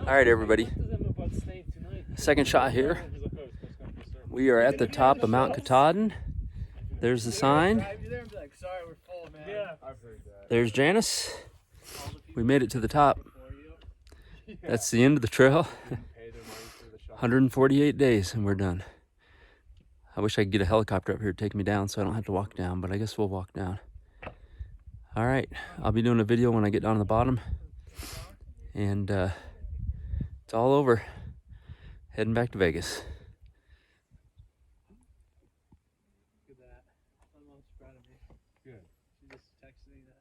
All right, everybody. Second shot here. We are at the top of Mount Katahdin. There's the sign. There's Janice. We made it to the top. That's the end of the trail. 148 days and we're done. I wish I could get a helicopter up here to take me down so I don't have to walk down, but I guess we'll walk down. All right, I'll be doing a video when I get down to the bottom. And it's all over. Heading back to Vegas. Look at that. My mom's proud of me. Good. She just texted me that.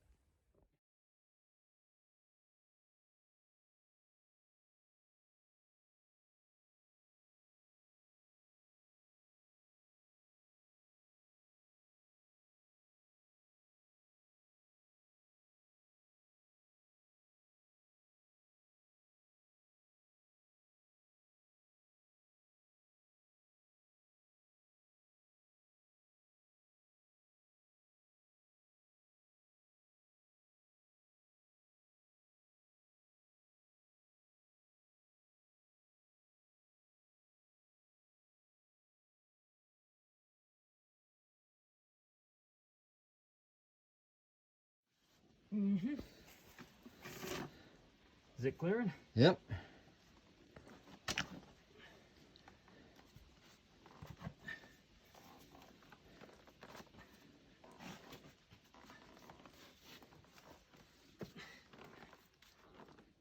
Is it clearing? Yep.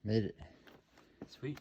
Made it. Sweet.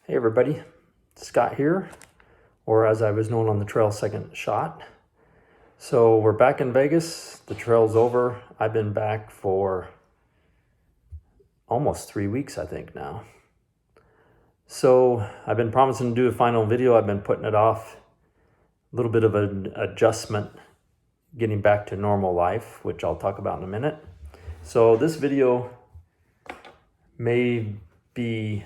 Hey everybody, Scott here, or as I was known on the trail, Second Shot. So we're back in Vegas, the trail's over. I've been back for almost 3 weeks, I think now. So I've been promising to do a final video. I've been putting it off. A little bit of an adjustment, getting back to normal life, which I'll talk about in a minute. So this video may be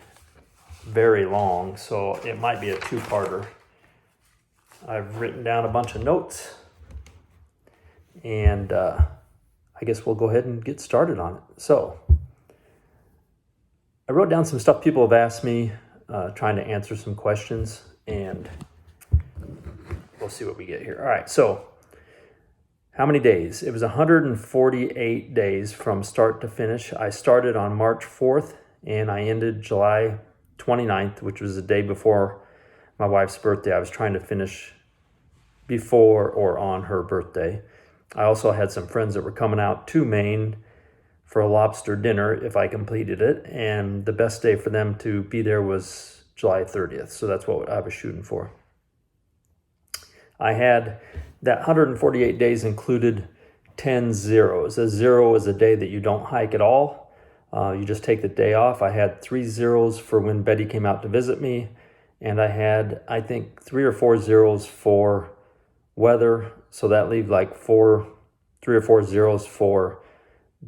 very long, so it might be a two-parter. I've written down a bunch of notes, and I guess we'll go ahead and get started on it. So I wrote down some stuff people have asked me, trying to answer some questions, and we'll see what we get here. All right, so how many days? It was 148 days from start to finish. I started on March 4th, and I ended July 29th, which was the day before my wife's birthday. I was trying to finish before or on her birthday. I also had some friends that were coming out to Maine for a lobster dinner if I completed it, and the best day for them to be there was July 30th, so that's what I was shooting for. I had that 148 days included 10 zeros. A zero is a day that you don't hike at all. You just take the day off. I had 3 zeros for when Betty came out to visit me, and I had, I think, 3 or 4 zeros for weather, so that leaves like 3 or 4 zeros for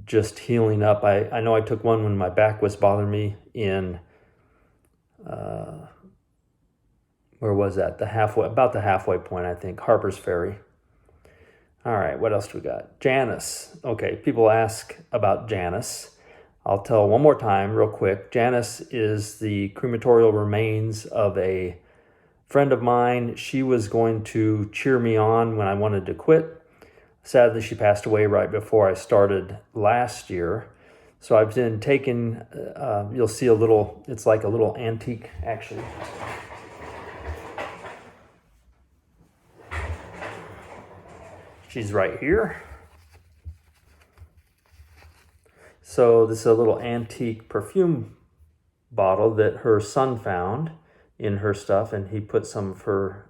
just healing up. I know I took one when my back was bothering me in, where was that? About the halfway point, I think, Harper's Ferry. All right, what else do we got? Janice. Okay, people ask about Janice. I'll tell one more time real quick. Janice is the crematorial remains of a friend of mine. She was going to cheer me on when I wanted to quit. Sadly, she passed away right before I started last year. So I've been taking, you'll see it's like a little antique, actually. She's right here. So this is a little antique perfume bottle that her son found in her stuff, and he put some of her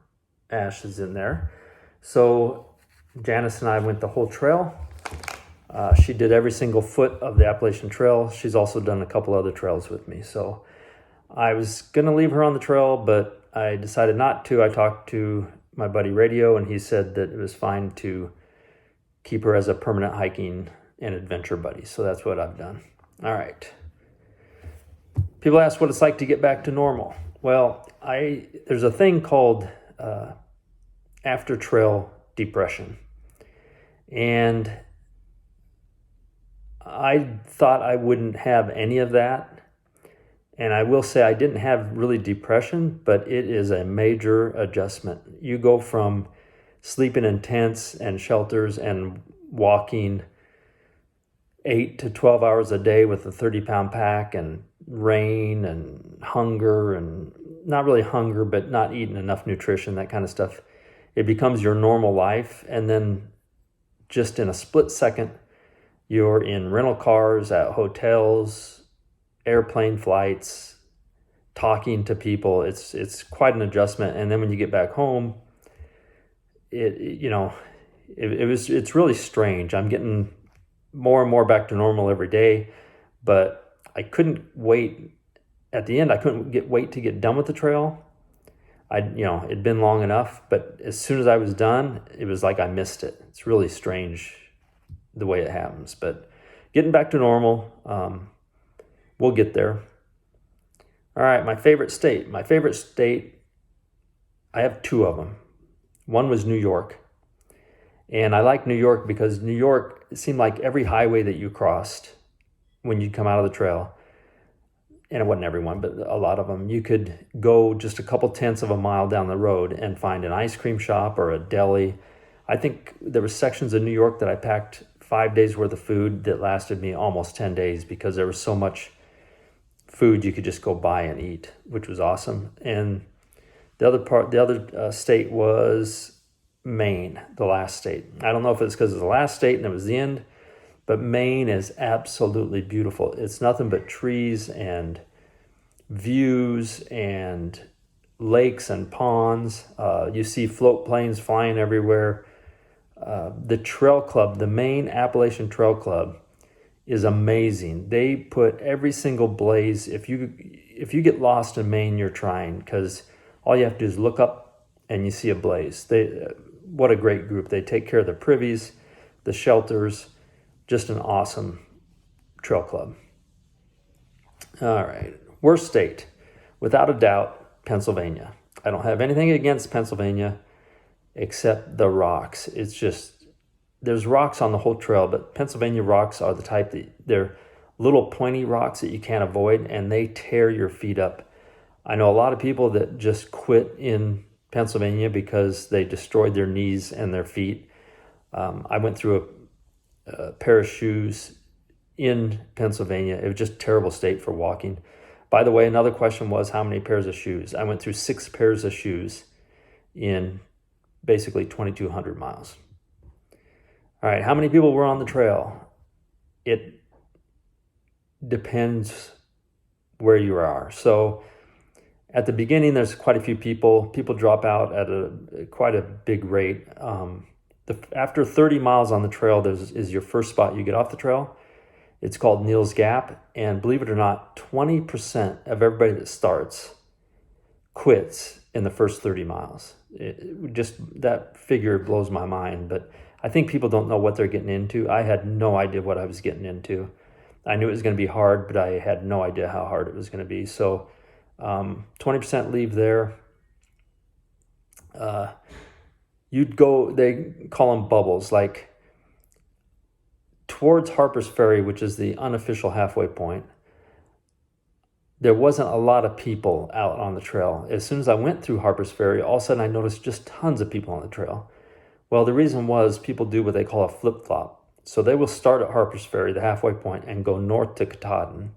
ashes in there. So Janice and I went the whole trail. She did every single foot of the Appalachian Trail. She's also done a couple other trails with me. So I was going to leave her on the trail, but I decided not to. I talked to my buddy Radio, and he said that it was fine to keep her as a permanent hiking and adventure buddy. So that's what I've done. All right. People ask what it's like to get back to normal. Well, there's a thing called after trail depression. And I thought I wouldn't have any of that. And I will say I didn't have really depression, but it is a major adjustment. You go from sleeping in tents and shelters and walking 8 to 12 hours a day with a 30-pound pack, and rain and hunger, and not really hunger, but not eating enough nutrition, that kind of stuff. It becomes your normal life, and then just in a split second, you're in rental cars, at hotels, airplane flights, talking to people. It's quite an adjustment. And then when you get back home, it's really strange. I'm getting more and more back to normal every day, but I couldn't wait. At the end, I couldn't wait to get done with the trail. It'd been long enough, but as soon as I was done, it was like I missed it. It's really strange the way it happens, but getting back to normal, we'll get there. All right, my favorite state. I have 2 of them. One was New York. And I like New York because New York, it seemed like every highway that you crossed when you'd come out of the trail, and it wasn't everyone, but a lot of them, you could go just a couple tenths of a mile down the road and find an ice cream shop or a deli. I think there were sections of New York that I packed 5 days worth of food that lasted me almost 10 days because there was so much food you could just go buy and eat, which was awesome. And the other state was Maine, the last state. I don't know if it's because it's the last state and it was the end, but Maine is absolutely beautiful. It's nothing but trees and views and lakes and ponds. You see float planes flying everywhere. The trail club, the Maine Appalachian Trail Club, is amazing. They put every single blaze. If you get lost in Maine, you're trying, because all you have to do is look up and you see a blaze. what a great group. They take care of the privies, the shelters, just an awesome trail club. All right, worst state, without a doubt, Pennsylvania. I don't have anything against Pennsylvania except the rocks. It's just, there's rocks on the whole trail, but Pennsylvania rocks are the type that they're little pointy rocks that you can't avoid, and they tear your feet up. I know a lot of people that just quit in Pennsylvania because they destroyed their knees and their feet. I went through a pair of shoes in Pennsylvania. It was just a terrible state for walking. By the way, another question was how many pairs of shoes? I went through 6 pairs of shoes in basically 2,200 miles. All right, how many people were on the trail? It depends where you are. So at the beginning, there's quite a few people. People drop out at quite a big rate. After 30 miles on the trail, is your first spot you get off the trail. It's called Neal's Gap, and believe it or not, 20% of everybody that starts quits in the first 30 miles. Just that figure blows my mind, but I think people don't know what they're getting into. I had no idea what I was getting into. I knew it was going to be hard, but I had no idea how hard it was going to be. So 20% leave there. You'd go, they call them bubbles, like towards Harper's Ferry, which is the unofficial halfway point. There wasn't a lot of people out on the trail. As soon as I went through Harper's Ferry, all of a sudden I noticed just tons of people on the trail. Well, the reason was people do what they call a flip-flop. So they will start at Harper's Ferry, the halfway point, and go north to Katahdin.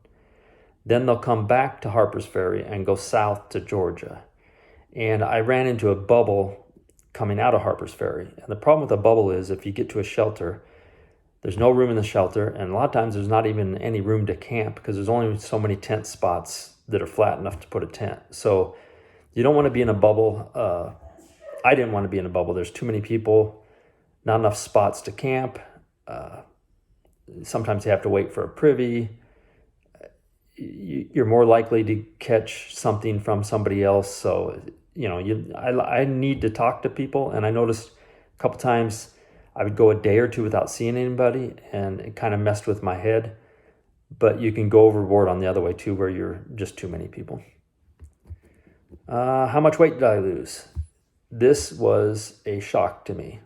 Then they'll come back to Harper's Ferry and go south to Georgia. And I ran into a bubble coming out of Harper's Ferry. And the problem with a bubble is if you get to a shelter, there's no room in the shelter, and a lot of times there's not even any room to camp because there's only so many tent spots that are flat enough to put a tent. So you don't want to be in a bubble. I didn't want to be in a bubble. There's too many people, not enough spots to camp. Sometimes you have to wait for a privy. You're more likely to catch something from somebody else. So, I need to talk to people, and I noticed a couple times I would go a day or two without seeing anybody, and it kind of messed with my head. But you can go overboard on the other way too, where you're just too many people. How much weight did I lose? This was a shock to me.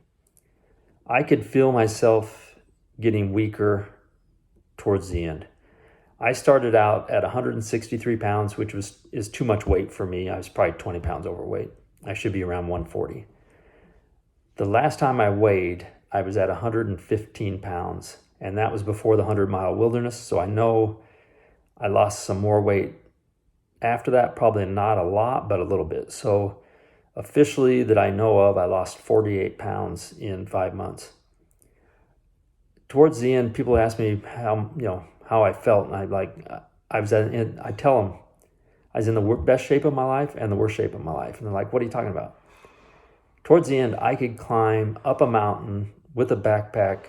I could feel myself getting weaker towards the end. I started out at 163 pounds, which is too much weight for me. I was probably 20 pounds overweight. I should be around 140. The last time I weighed, I was at 115 pounds, and that was before the 100-mile wilderness. So I know I lost some more weight after that, probably not a lot, but a little bit. So officially that I know of, I lost 48 pounds in 5 months. Towards the end, people ask me how I felt, and I tell them I was in the best shape of my life and the worst shape of my life. And they're like, what are you talking about? Towards the end, I could climb up a mountain with a backpack,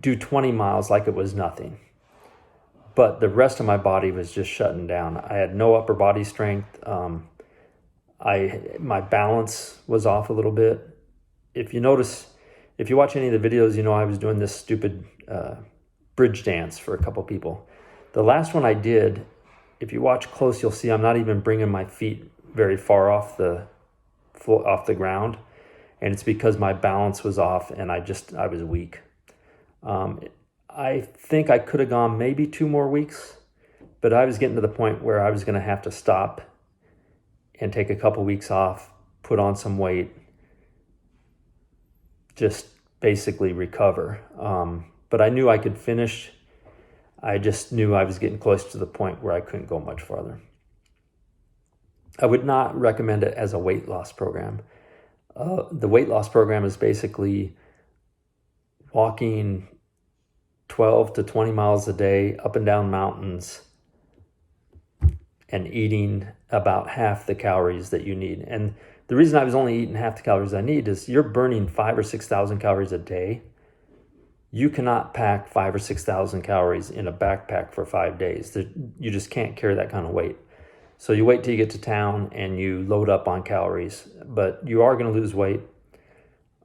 do 20 miles like it was nothing. But the rest of my body was just shutting down. I had no upper body strength. My balance was off a little bit. If you watch any of the videos, I was doing this stupid bridge dance for a couple people. The last one I did, if you watch close, you'll see I'm not even bringing my feet very far off the ground, and it's because my balance was off and I was weak. I think I could have gone maybe 2 more weeks, but I was getting to the point where I was going to have to stop and take a couple weeks off, put on some weight, just basically recover. But I knew I could finish. I just knew I was getting close to the point where I couldn't go much farther. I would not recommend it as a weight loss program. The weight loss program is basically walking 12 to 20 miles a day up and down mountains and eating about half the calories that you need. And the reason I was only eating half the calories I need is you're burning 5,000 or 6,000 calories a day. You cannot pack 5,000 or 6,000 calories in a backpack for 5 days. You just can't carry that kind of weight. So you wait till you get to town and you load up on calories, but you are going to lose weight.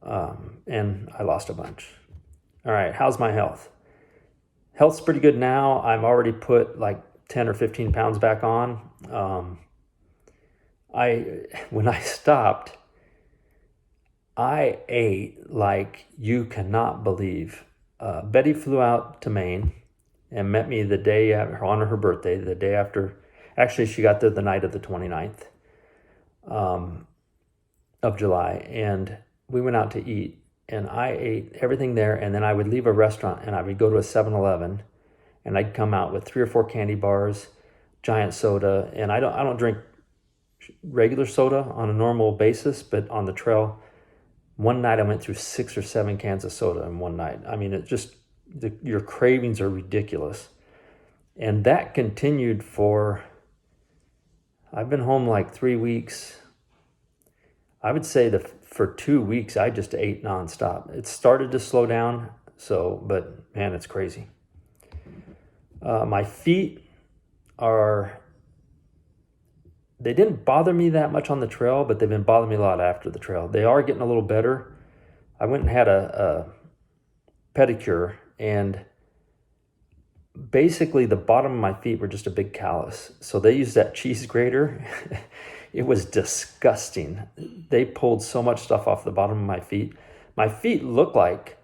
And I lost a bunch. All right, how's my health? Health's pretty good now. I've already put like 10 or 15 pounds back on. When I stopped, I ate like you cannot believe. Betty flew out to Maine and met me the day after, on her birthday, the day after. Actually, she got there the night of the 29th of July, and we went out to eat, and I ate everything there, and then I would leave a restaurant, and I would go to a 7-Eleven, and I'd come out with 3 or 4 candy bars, giant soda, and I don't drink regular soda on a normal basis, but on the trail, one night I went through 6 or 7 cans of soda in one night. I mean, it just, your cravings are ridiculous. And that continued for, I've been home like 3 weeks. I would say that for 2 weeks, I just ate nonstop. It started to slow down, but man, it's crazy. My feet they didn't bother me that much on the trail, but they've been bothering me a lot after the trail. They are getting a little better. I went and had a pedicure, and basically the bottom of my feet were just a big callus. So they used that cheese grater. It was disgusting. They pulled so much stuff off the bottom of my feet. My feet look like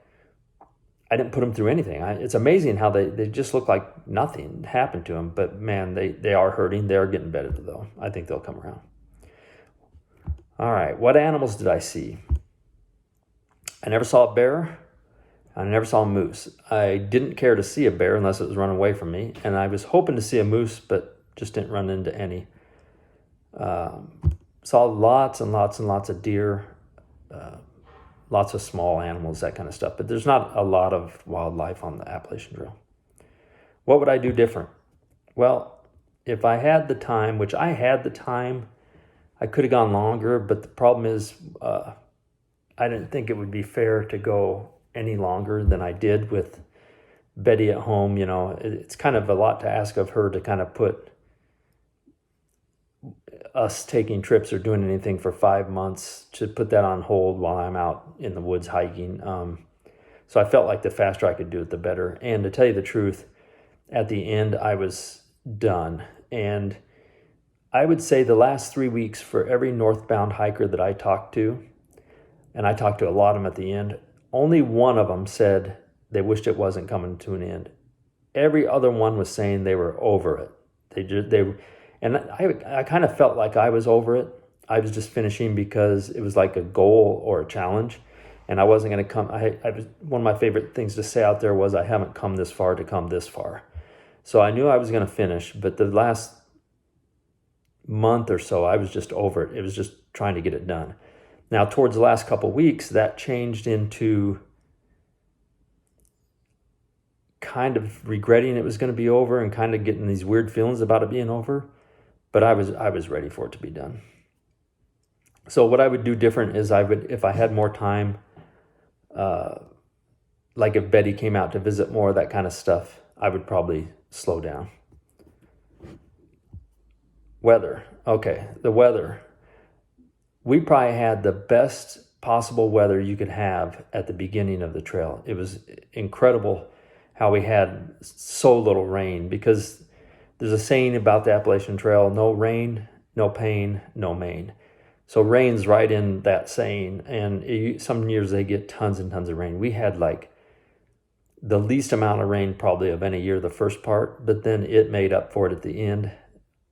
I didn't put them through anything. It's amazing how they just look like nothing happened to them. But man, they are hurting. They are getting better though. I think they'll come around. All right, what animals did I see? I never saw a bear. I never saw a moose. I didn't care to see a bear unless it was running away from me. And I was hoping to see a moose, but just didn't run into any. Saw lots and lots and lots of deer, lots of small animals, that kind of stuff. But there's not a lot of wildlife on the Appalachian Trail. What would I do different? Well, if I had the time, which I had the time, I could have gone longer. But the problem is I didn't think it would be fair to go any longer than I did with Betty at home. You know, it's kind of a lot to ask of her to kind of put us taking trips or doing anything for 5 months, to put that on hold while I'm out in the woods hiking. So I felt like the faster I could do it, the better. And to tell you the truth, at the end, I was done. And I would say the last 3 weeks, for every northbound hiker that I talked to, and I talked to a lot of them at the end, only one of them said they wished it wasn't coming to an end. Every other one was saying they were over it. And I kind of felt like I was over it. I was just finishing because it was like a goal or a challenge, and I wasn't going to come. One of my favorite things to say out there was, I haven't come this far to come this far. So I knew I was going to finish, but the last month or so, I was just over it. It was just trying to get it done. Now, towards the last couple of weeks, that changed into kind of regretting it was going to be over and kind of getting these weird feelings about it being over. But I was ready for it to be done. So what I would do different is if I had more time, like if Betty came out to visit more, that kind of stuff, I would probably slow down. Weather. Okay, the weather. We probably had the best possible weather you could have at the beginning of the trail. It was incredible how we had so little rain, because there's a saying about the Appalachian Trail: no rain, no pain, no Maine. So rain's right in that saying, and some years they get tons and tons of rain. We had like the least amount of rain probably of any year the first part, but then it made up for it at the end.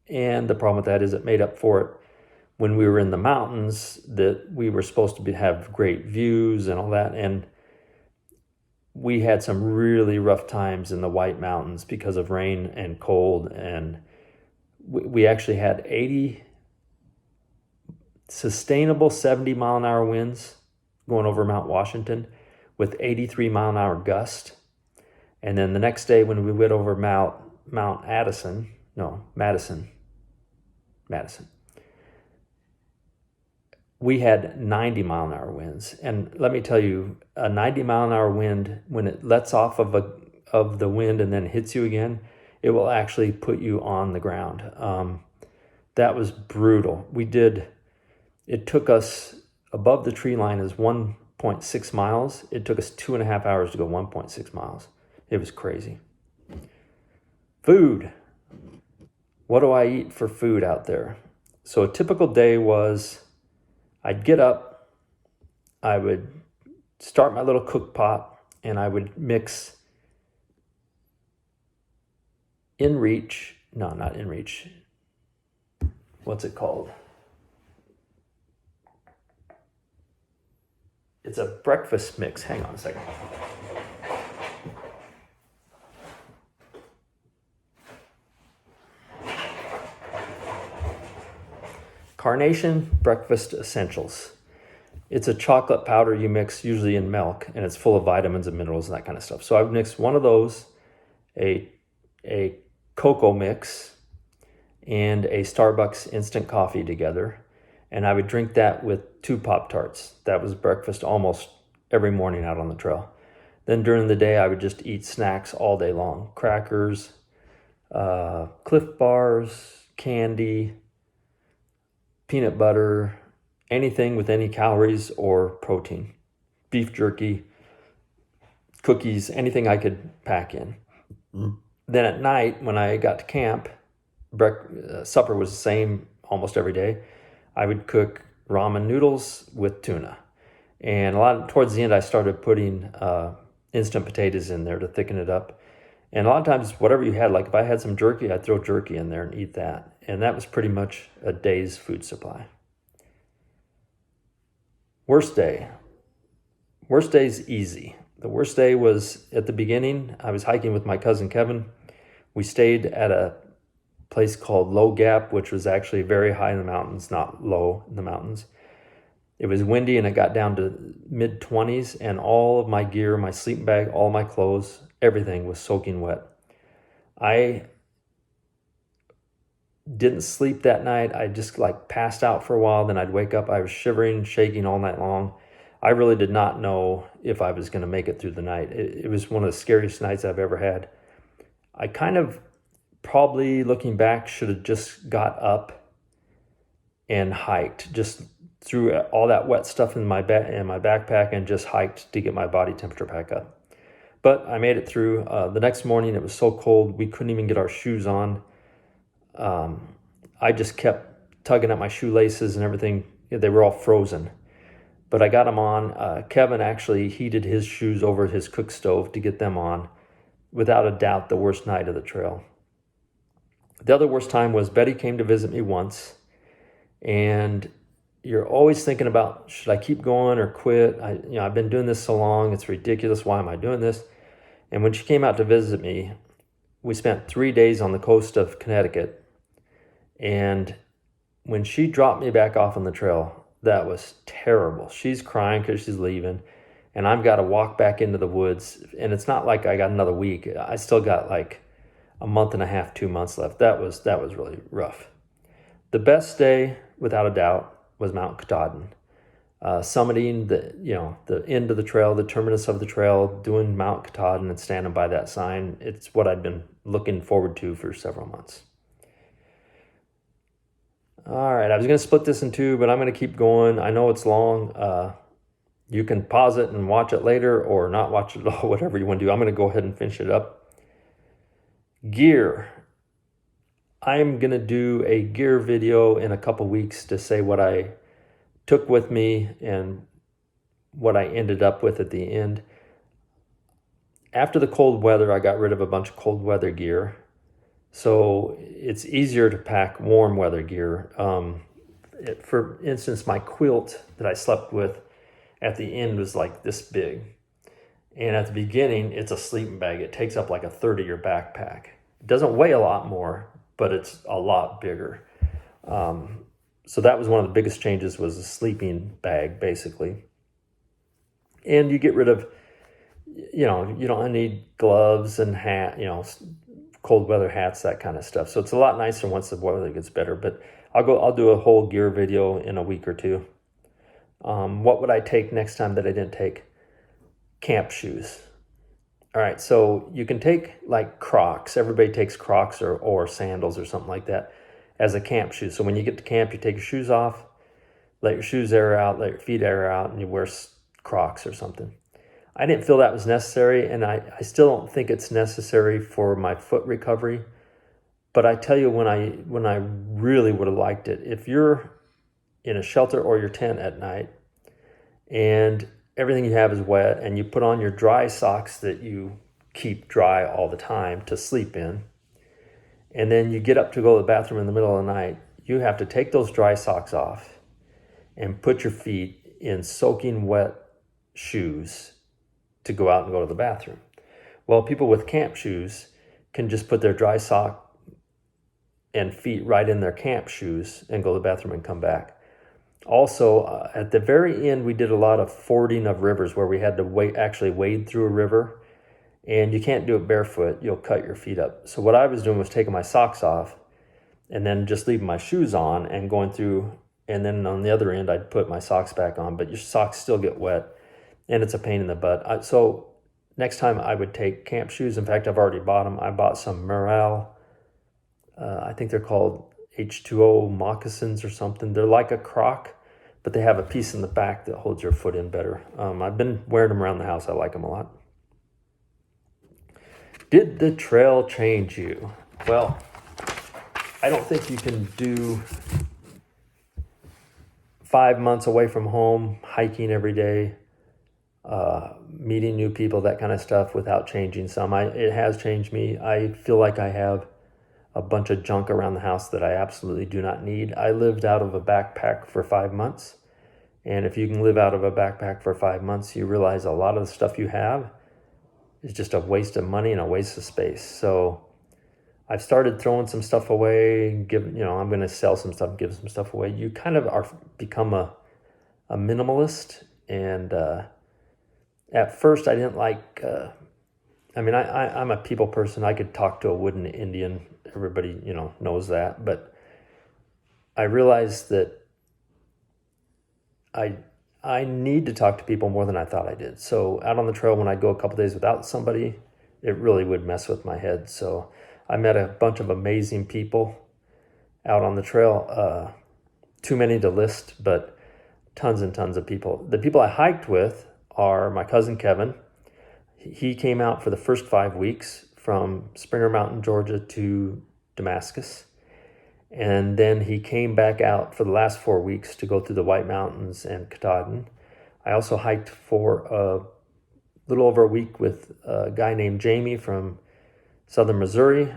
And the problem with that is it made up for it when we were in the mountains, that we were supposed to have great views and all that, and we had some really rough times in the White Mountains because of rain and cold, and we actually had 80 sustainable 70-mile-an-hour winds going over Mount Washington with 83-mile-an-hour gust. And then the next day when we went over Madison, we had 90-mile-an-hour winds. And let me tell you, a 90-mile-an-hour wind, when it lets off of the wind and then hits you again, it will actually put you on the ground. That was brutal. It took us, above the tree line is 1.6 miles. It took us 2.5 hours to go 1.6 miles. It was crazy. Food. What do I eat for food out there? So a typical day was, I'd get up, I would start my little cook pot, and I would mix not in reach. What's it called? It's a breakfast mix. Hang on a second. Carnation Breakfast Essentials. It's a chocolate powder you mix usually in milk, and it's full of vitamins and minerals and that kind of stuff. So I've mixed one of those, a cocoa mix, and a Starbucks instant coffee together. And I would drink that with 2 Pop-Tarts. That was breakfast almost every morning out on the trail. Then during the day, I would just eat snacks all day long. Crackers, Cliff Bars, candy, peanut butter, anything with any calories or protein. Beef jerky, cookies, anything I could pack in. Then at night, when I got to camp, supper was the same almost every day. I would cook ramen noodles with tuna. And towards the end, I started putting instant potatoes in there to thicken it up. And a lot of times, whatever you had, like if I had some jerky, I'd throw jerky in there and eat that. And that was pretty much a day's food supply. Worst day. Worst day's easy. The worst day was at the beginning. I was hiking with my cousin Kevin. We stayed at a place called Low Gap, which was actually very high in the mountains, not low in the mountains. It was windy and it got down to mid-20s, and all of my gear, my sleeping bag, all my clothes, everything was soaking wet. I didn't sleep that night. I just passed out for a while. Then I'd wake up. I was shivering, shaking all night long. I really did not know if I was going to make it through the night. It was one of the scariest nights I've ever had. I kind of, probably looking back, should have just got up and hiked, just threw all that wet stuff in my backpack and just hiked to get my body temperature back up. But I made it through. The next morning, it was so cold, we couldn't even get our shoes on. I just kept tugging at my shoelaces and everything. They were all frozen. But I got them on. Kevin actually heated his shoes over his cook stove to get them on. Without a doubt, the worst night of the trail. The other worst time was Betty came to visit me once. And you're always thinking about, should I keep going or quit? I've been doing this so long. It's ridiculous. Why am I doing this? And when she came out to visit me, we spent 3 days on the coast of Connecticut. And when she dropped me back off on the trail, that was terrible. She's crying because she's leaving. And I've got to walk back into the woods. And it's not like I got another week. I still got like a month and a half, 2 months left. That was really rough. The best day, without a doubt, was Mount Katahdin. Summiting the end of the trail, the terminus of the trail, doing Mount Katahdin and standing by that sign. It's what I'd been looking forward to for several months. All right, I was going to split this in two, but I'm going to keep going. I know it's long. You can pause it and watch it later or not watch it at all, whatever you want to do. I'm going to go ahead and finish it up. Gear. I'm going to do a gear video in a couple weeks to say what I took with me and what I ended up with at the end. After the cold weather, I got rid of a bunch of cold weather gear. So it's easier to pack warm weather gear. For instance, my quilt that I slept with at the end was like this big. And at the beginning, it's a sleeping bag. It takes up like a third of your backpack. It doesn't weigh a lot more, but it's a lot bigger. So that was one of the biggest changes, was a sleeping bag, basically. And you get rid of, you don't need gloves and hat, cold weather hats, that kind of stuff. So it's a lot nicer once the weather gets better. But I'll do a whole gear video in a week or two. What would I take next time that I didn't take? Camp shoes. All right, so you can take like Crocs. Everybody takes Crocs or sandals or something like that. as a camp shoe. So when you get to camp, you take your shoes off, let your shoes air out, let your feet air out, and you wear Crocs or something. I didn't feel that was necessary, and I still don't think it's necessary for my foot recovery. But I tell you, when I really would have liked it, if you're in a shelter or your tent at night and everything you have is wet and you put on your dry socks that you keep dry all the time to sleep in, and then you get up to go to the bathroom in the middle of the night, you have to take those dry socks off and put your feet in soaking wet shoes to go out and go to the bathroom. Well, people with camp shoes can just put their dry sock and feet right in their camp shoes and go to the bathroom and come back. Also, at the very end, we did a lot of fording of rivers where we had to actually wade through a river, and you can't do it barefoot. You'll cut your feet up. So what I was doing was taking my socks off and then just leaving my shoes on and going through, and then on the other end, I'd put my socks back on, but your socks still get wet, and it's a pain in the butt. So next time I would take camp shoes. In fact, I've already bought them. I bought some Morale. I think they're called H2O moccasins or something. They're like a Croc, but they have a piece in the back that holds your foot in better. I've been wearing them around the house. I like them a lot. Did the trail change you? Well, I don't think you can do 5 months away from home, hiking every day, meeting new people, that kind of stuff, without changing some. It has changed me. I feel like I have a bunch of junk around the house that I absolutely do not need. I lived out of a backpack for 5 months. And if you can live out of a backpack for 5 months, you realize a lot of the stuff you have is just a waste of money and a waste of space. So I've started throwing some stuff away, I'm going to sell some stuff, give some stuff away. You kind of become a minimalist. And at first I didn't like, I'm a people person. I could talk to a wooden Indian. Everybody, knows that. But I realized that I need to talk to people more than I thought I did. So out on the trail, when I go a couple days without somebody, it really would mess with my head. So I met a bunch of amazing people out on the trail. Too many to list, but tons and tons of people. The people I hiked with are my cousin Kevin. He came out for the first 5 weeks from Springer Mountain, Georgia to Damascus. And then he came back out for the last 4 weeks to go through the White Mountains and Katahdin. I also hiked for a little over a week with a guy named Jamie from southern Missouri.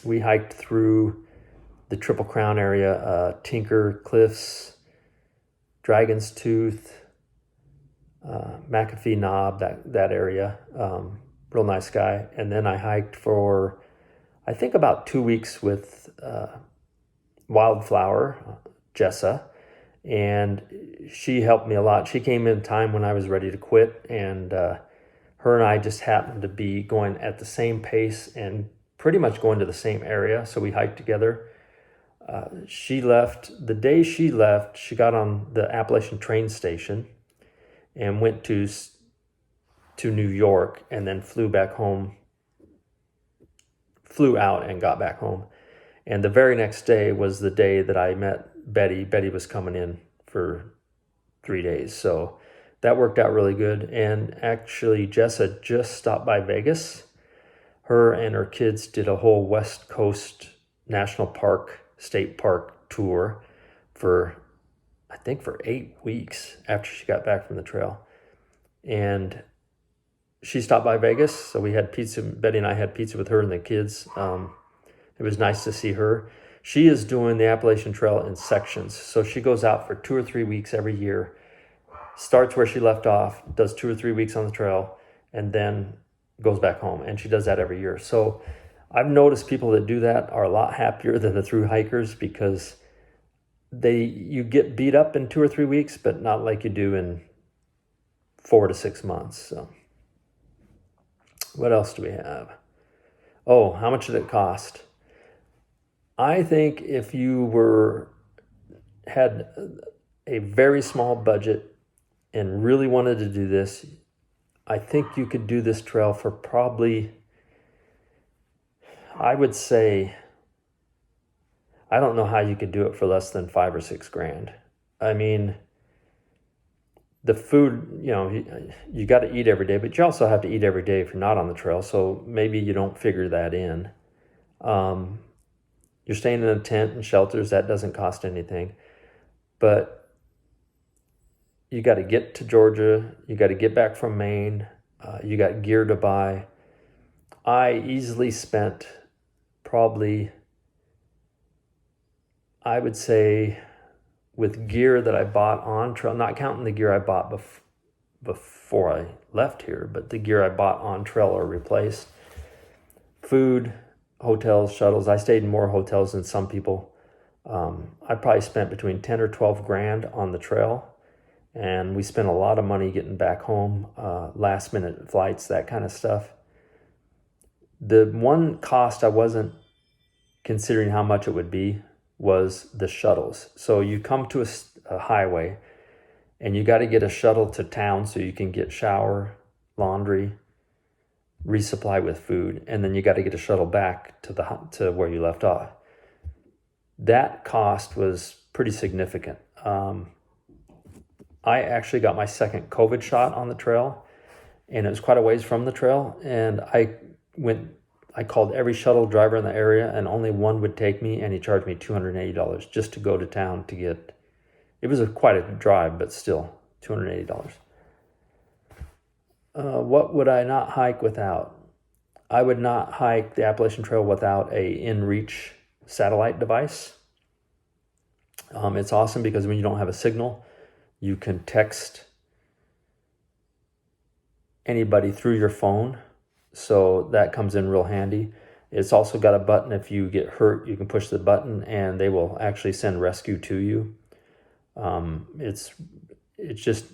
We hiked through the Triple Crown area, Tinker Cliffs, Dragon's Tooth, McAfee Knob, that area. Real nice guy. And then I hiked for, I think, about 2 weeks with Wildflower, Jessa, and she helped me a lot. She came in time when I was ready to quit, and her and I just happened to be going at the same pace and pretty much going to the same area, so we hiked together. She left, the day she left, she got on the Appalachian train station and went to New York, and then flew out and got back home. And the very next day was the day that I met Betty. Betty was coming in for 3 days. So that worked out really good. And actually, Jessa just stopped by Vegas. Her and her kids did a whole West Coast National Park, State Park tour for 8 weeks after she got back from the trail. And she stopped by Vegas, so we had pizza. Betty and I had pizza with her and the kids. It was nice to see her. She is doing the Appalachian Trail in sections. So she goes out for 2 or 3 weeks every year, starts where she left off, does 2 or 3 weeks on the trail, and then goes back home. And she does that every year. So I've noticed people that do that are a lot happier than the thru hikers, because you get beat up in 2 or 3 weeks, but not like you do in 4 to 6 months. So what else do we have? Oh, how much did it cost? I think if you had a very small budget and really wanted to do this, I think you could do this trail for probably, I would say, I don't know how you could do it for less than $5 or $6 grand. I mean, the food, you got to eat every day, but you also have to eat every day if you're not on the trail. So maybe you don't figure that in. You're staying in a tent and shelters. That doesn't cost anything. But you got to get to Georgia. You got to get back from Maine. You got gear to buy. I easily spent probably, I would say, with gear that I bought on trail, not counting the gear I bought before I left here, but the gear I bought on trail or replaced. Food, hotels, shuttles. I stayed in more hotels than some people. I probably spent between 10 or 12 grand on the trail, and we spent a lot of money getting back home, last minute flights, that kind of stuff. The one cost I wasn't considering how much it would be was the shuttles. So you come to a highway and you got to get a shuttle to town so you can get shower, laundry, resupply with food, and then you got to get a shuttle back to where you left off. That cost was pretty significant. I actually got my second COVID shot on the trail, and it was quite a ways from the trail, and I called every shuttle driver in the area, and only one would take me, and he charged me $280 just to go to town to get. It was quite a drive, but still, $280. What would I not hike without? I would not hike the Appalachian Trail without a inReach satellite device. It's awesome because when you don't have a signal, you can text anybody through your phone. So that comes in real handy. It's also got a button. If you get hurt, you can push the button and they will actually send rescue to you. It's just,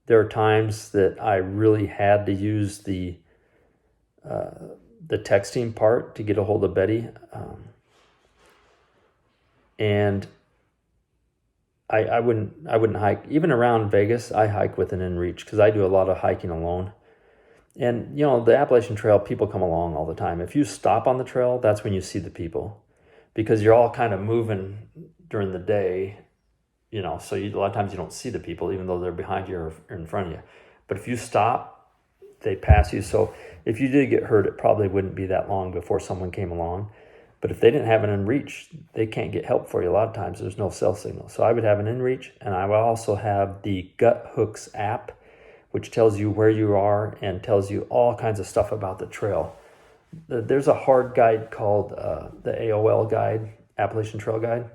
there are times that I really had to use the texting part to get a hold of Betty. And I wouldn't hike. Even around Vegas, I hike with an inReach because I do a lot of hiking alone. And, the Appalachian Trail, people come along all the time. If you stop on the trail, that's when you see the people because you're all kind of moving during the day, so a lot of times you don't see the people even though they're behind you or in front of you. But if you stop, they pass you. So if you did get hurt, it probably wouldn't be that long before someone came along. But if they didn't have an inReach, they can't get help for you. A lot of times there's no cell signal. So I would have an inReach, and I would also have the Gut Hooks app, which tells you where you are and tells you all kinds of stuff about the trail. There's a hard guide called the AOL guide, Appalachian Trail Guide,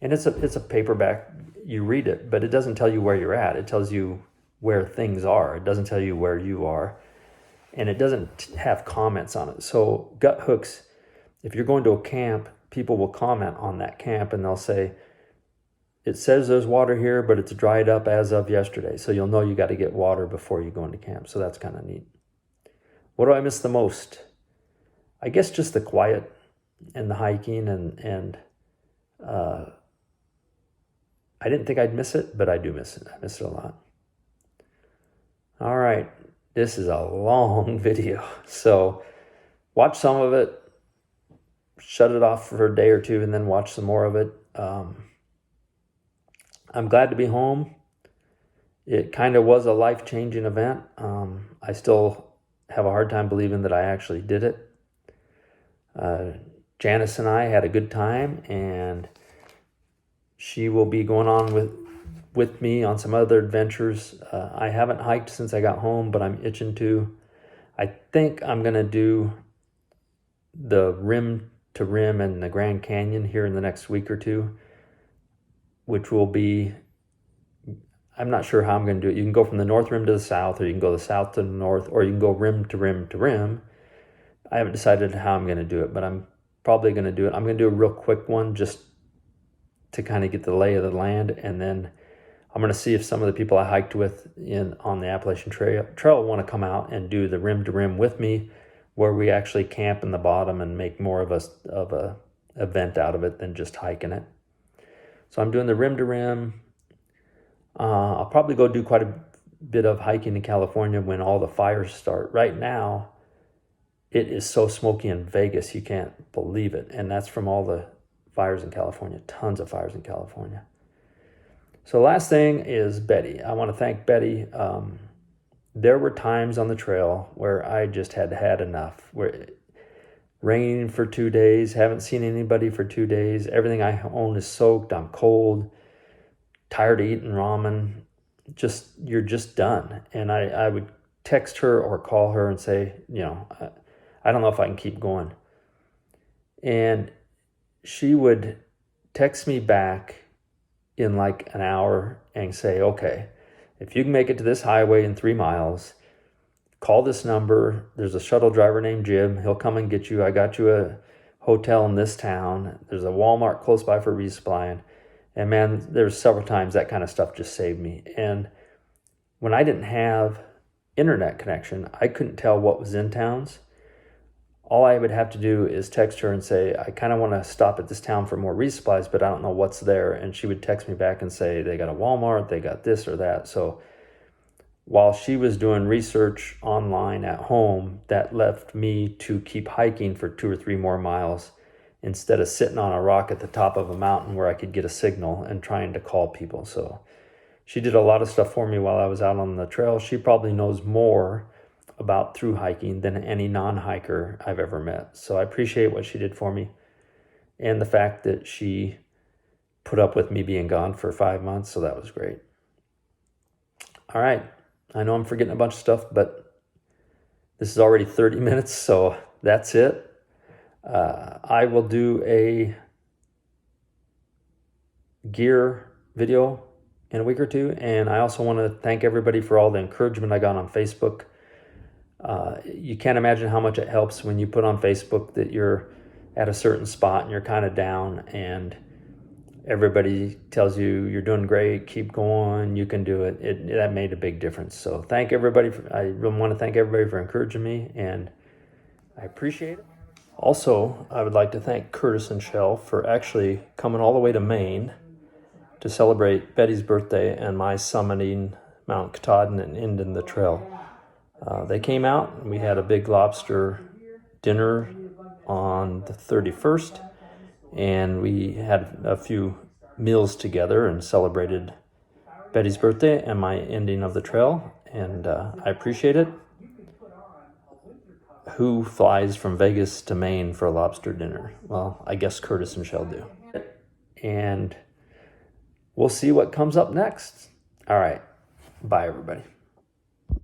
and it's a paperback. You read it, but it doesn't tell you where you're at. It tells you where things are. It doesn't tell you where you are, and it doesn't have comments on it. So Gut Hooks, if you're going to a camp, people will comment on that camp and they'll say, it says there's water here, but it's dried up as of yesterday. So you'll know you got to get water before you go into camp. So that's kind of neat. What do I miss the most? I guess just the quiet and the hiking and I didn't think I'd miss it, but I do miss it. I miss it a lot. All right. This is a long video. So watch some of it, shut it off for a day or two, and then watch some more of it. I'm glad to be home. It kind of was a life-changing event. I still have a hard time believing that I actually did it. Janice and I had a good time, and she will be going on with me on some other adventures. I haven't hiked since I got home, but I'm itching to. I think I'm going to do the rim to rim and the Grand Canyon here in the next week or two, which will be, I'm not sure how I'm going to do it. You can go from the north rim to the south, or you can go the south to the north, or you can go rim to rim to rim. I haven't decided how I'm going to do it, but I'm probably going to do it. I'm going to do a real quick one just to kind of get the lay of the land, and then I'm going to see if some of the people I hiked with on the Appalachian Trail want to come out and do the rim to rim with me, where we actually camp in the bottom and make more of a event out of it than just hiking it. So I'm doing the rim to rim. I'll probably go do quite a bit of hiking in California when all the fires start. Right now, it is so smoky in Vegas, you can't believe it. And that's from all the fires in California, tons of fires in California. So last thing is Betty. I want to thank Betty. There were times on the trail where I just had enough, where raining for 2 days, haven't seen anybody for 2 days, everything I own is soaked, I'm cold, tired of eating ramen, you're just done. And I would text her or call her and say, I don't know if I can keep going. And she would text me back in like an hour and say, okay, if you can make it to this highway in 3 miles, call this number. There's a shuttle driver named Jim. He'll come and get you. I got you a hotel in this town. There's a Walmart close by for resupplying. And man, there's several times that kind of stuff just saved me. And when I didn't have internet connection, I couldn't tell what was in towns. All I would have to do is text her and say, I kind of want to stop at this town for more resupplies, but I don't know what's there. And she would text me back and say, they got a Walmart, they got this or that. So while she was doing research online at home, that left me to keep hiking for 2 or 3 more miles instead of sitting on a rock at the top of a mountain where I could get a signal and trying to call people. So she did a lot of stuff for me while I was out on the trail. She probably knows more about through hiking than any non-hiker I've ever met. So I appreciate what she did for me and the fact that she put up with me being gone for 5 months. So that was great. All right. I know I'm forgetting a bunch of stuff, but this is already 30 minutes. So that's it. I will do a gear video in a week or two. And I also want to thank everybody for all the encouragement I got on Facebook. You can't imagine how much it helps when you put on Facebook that you're at a certain spot and you're kind of down and everybody tells you you're doing great, keep going, you can do it. That made a big difference. So thank everybody. I really want to thank everybody for encouraging me, and I appreciate it. Also, I would like to thank Curtis and Shell for actually coming all the way to Maine to celebrate Betty's birthday and my summiting Mount Katahdin and ending the trail. They came out and we had a big lobster dinner on the 31st, and we had a few meals together and celebrated Betty's birthday and my ending of the trail, and I appreciate it. Who flies from Vegas to Maine for a lobster dinner? Well, I guess Curtis and Shell do. And we'll see what comes up next. All right. Bye, everybody.